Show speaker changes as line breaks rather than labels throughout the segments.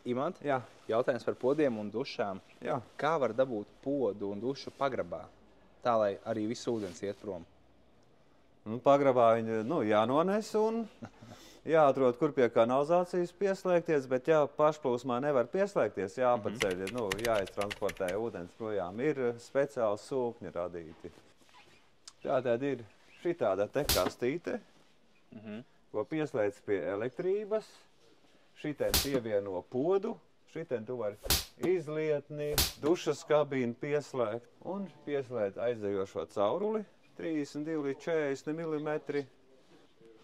Imant,
Jā.
jautājums par podiem un dušām.
Jā.
Kā var dabūt podu un dušu pagrabā, tā lai arī viss ūdens iet prom?
Nu, pagrabā viņi jānones un jāatrod, kur pie kanalizācijas pieslēgties, bet ja pašplūsmā nevar pieslēgties, jāpaceļ, jāiztransportē ūdens projām. Ir speciāli sūkņi radīti. Tātad ir šitāda te kastīte, ko pieslēdz pie elektrības. Šitien pievieno podu, šitien tu vari izlietni, dušas kabīnu pieslēgt un pieslēgt aizdējošo cauruli 32 līdz 40 mm.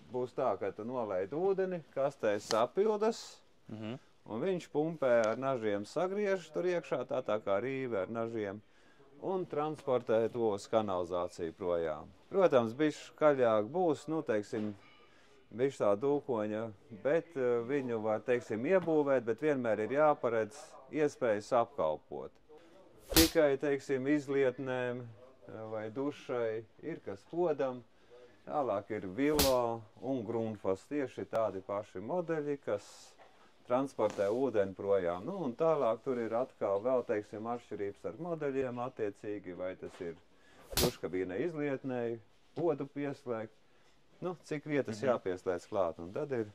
Būs tā, ka tu nolaid ūdeni, kastē sapildas, un viņš pumpē ar nažiem sagriež tur iekšā, tā kā rīve ar nažiem, un transportē to uz kanalizāciju projām. Protams, bišķi kaļāk būs, teiksim, bišķi tā dūkoņa, bet viņu var, teiksim, iebūvēt, bet vienmēr ir jāparedz iespējas apkalpot. Tikai, teiksim, izlietnēm vai dušai ir kas podam, tālāk ir Vilo un Grundfos, tieši tādi paši modeļi, kas transportē ūdeni projām. Nu, un tālāk tur ir atkal vēl, teiksim, atšķirības ar modeļiem attiecīgi, vai tas ir duškabīne izlietnei, podu pieslēgt. Nu, cik vietas jāpieslēdz klāt, un tad ir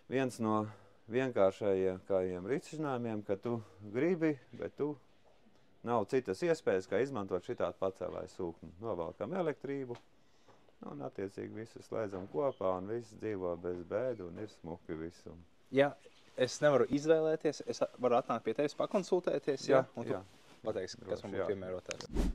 viens no vienkāršajiem risinājumiem, ka tu gribi, bet tu nav citas iespējas, kā izmantot šitādu pacēlāju sūkni. Novelkam elektrību, un attiecīgi visu slēdzam kopā, un viss dzīvo bez bēdu, un ir smuki visu.
Ja es nevaru izvēlēties, es varu atnākt pie tevis pakonsultēties,
Jā,
un tu pateiksi, kas man būtu piemērotāks.